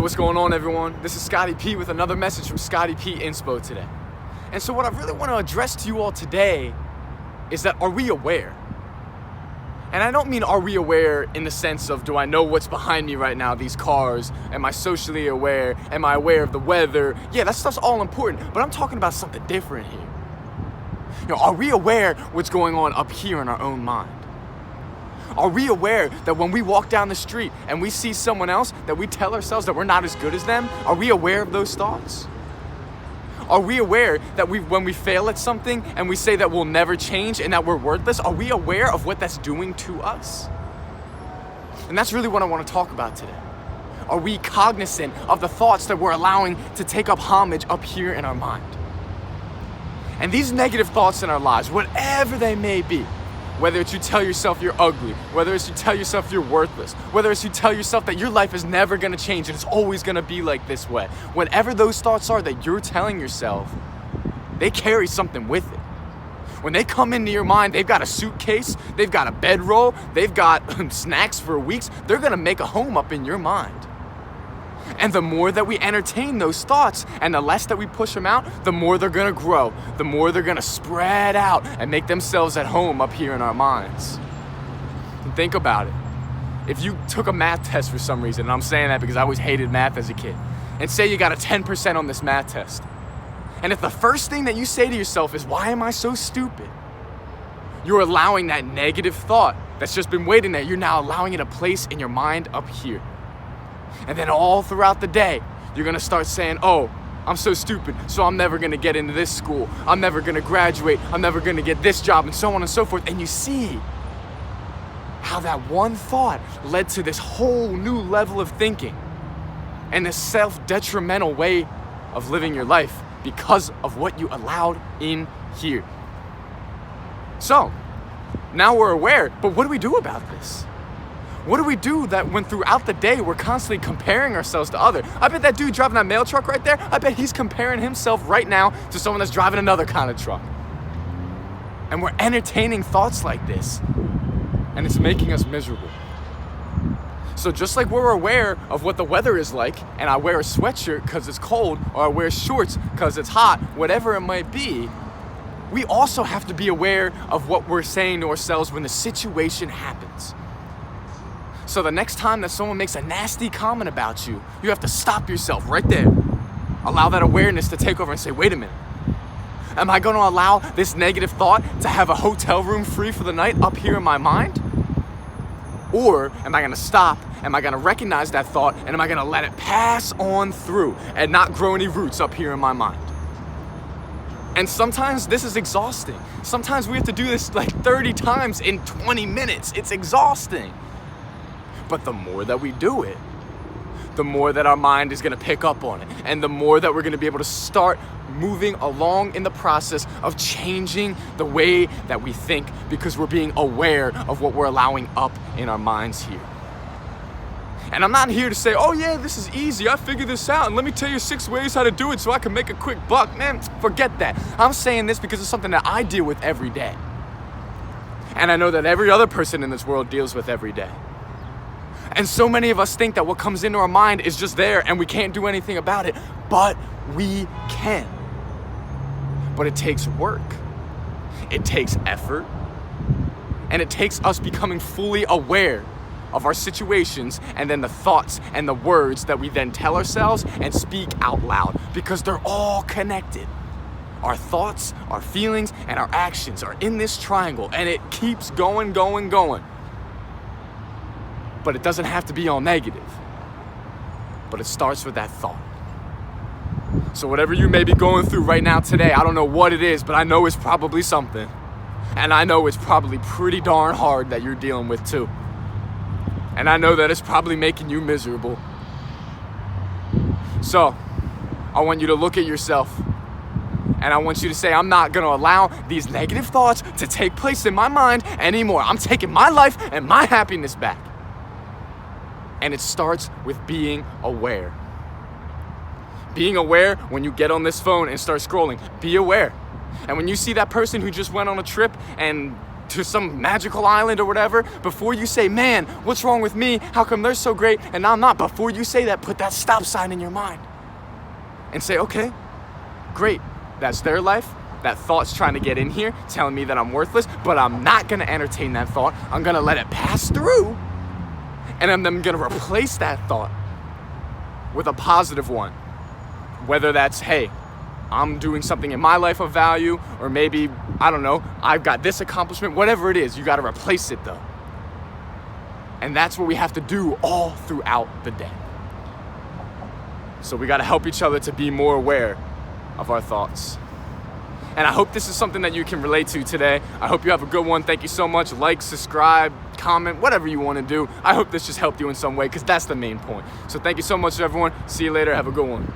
what's going on, everyone? This is Scotty P with another message from Scotty P Inspo today. And so what I really want to address to you all today is that, are we aware? And I don't mean are we aware in the sense of, do I know what's behind me right now, these cars? Am I socially aware? Am I aware of the weather? Yeah, that stuff's all important, but I'm talking about something different here. Are we aware what's going on up here in our own mind? Are we aware that when we walk down the street and we see someone else, that we tell ourselves that we're not as good as them? Are we aware of those thoughts? Are we aware that when we fail at something and we say that we'll never change and that we're worthless, are we aware of what that's doing to us? And that's really what I want to talk about today. Are we cognizant of the thoughts that we're allowing to take up homage up here in our mind? And these negative thoughts in our lives, whatever they may be, whether it's you tell yourself you're ugly, whether it's you tell yourself you're worthless, whether it's you tell yourself that your life is never gonna change and it's always gonna be like this way, whatever those thoughts are that you're telling yourself, they carry something with it. When they come into your mind, they've got a suitcase, they've got a bedroll, they've got snacks for weeks, they're gonna make a home up in your mind. And the more that we entertain those thoughts and the less that we push them out, the more they're gonna grow, the more they're gonna spread out and make themselves at home up here in our minds. And think about it. If you took a math test for some reason, and I'm saying that because I always hated math as a kid, and say you got a 10% on this math test, and if the first thing that you say to yourself is, why am I so stupid? You're allowing that negative thought that's just been waiting there, you're now allowing it a place in your mind up here. And then all throughout the day, you're gonna start saying, oh, I'm so stupid, so I'm never gonna get into this school. I'm never gonna graduate. I'm never gonna get this job, and so on and so forth. And you see how that one thought led to this whole new level of thinking and this self-detrimental way of living your life because of what you allowed in here. So, now we're aware, but what do we do about this? What do we do that when throughout the day we're constantly comparing ourselves to others? I bet that dude driving that mail truck right there, I bet he's comparing himself right now to someone that's driving another kind of truck. And we're entertaining thoughts like this, and it's making us miserable. So just like we're aware of what the weather is like, and I wear a sweatshirt because it's cold, or I wear shorts because it's hot, whatever it might be, we also have to be aware of what we're saying to ourselves when the situation happens. So the next time that someone makes a nasty comment about you, you have to stop yourself right there. Allow that awareness to take over and say, wait a minute. Am I gonna allow this negative thought to have a hotel room free for the night up here in my mind? Or am I gonna stop? Am I gonna recognize that thought? And am I gonna let it pass on through and not grow any roots up here in my mind? And sometimes this is exhausting. Sometimes we have to do this like 30 times in 20 minutes. It's exhausting. But the more that we do it, the more that our mind is gonna pick up on it, and the more that we're gonna be able to start moving along in the process of changing the way that we think, because we're being aware of what we're allowing up in our minds here. And I'm not here to say, oh yeah, this is easy, I figured this out, and let me tell you 6 ways how to do it so I can make a quick buck. Man, forget that. I'm saying this because it's something that I deal with every day. And I know that every other person in this world deals with every day. And so many of us think that what comes into our mind is just there and we can't do anything about it, but we can. But it takes work, it takes effort, and it takes us becoming fully aware of our situations and then the thoughts and the words that we then tell ourselves and speak out loud, because they're all connected. Our thoughts, our feelings, and our actions are in this triangle, and it keeps going. But it doesn't have to be all negative. But it starts with that thought. So whatever you may be going through right now today, I don't know what it is, but I know it's probably something. And I know it's probably pretty darn hard that you're dealing with too. And I know that it's probably making you miserable. So I want you to look at yourself, and I want you to say, I'm not gonna allow these negative thoughts to take place in my mind anymore. I'm taking my life and my happiness back. And it starts with being aware. Being aware when you get on this phone and start scrolling. Be aware. And when you see that person who just went on a trip and to some magical island or whatever, before you say, man, what's wrong with me? How come they're so great and I'm not? Before you say that, put that stop sign in your mind and say, okay, great, that's their life. That thought's trying to get in here, telling me that I'm worthless, but I'm not gonna entertain that thought. I'm gonna let it pass through, and I'm gonna replace that thought with a positive one. Whether that's, hey, I'm doing something in my life of value, or maybe, I don't know, I've got this accomplishment, whatever it is, you gotta replace it though. And that's what we have to do all throughout the day. So we gotta help each other to be more aware of our thoughts. And I hope this is something that you can relate to today. I hope you have a good one. Thank you so much. Like, subscribe, comment, whatever you want to do. I hope this just helped you in some way, because that's the main point. So thank you so much, everyone. See you later. Have a good one.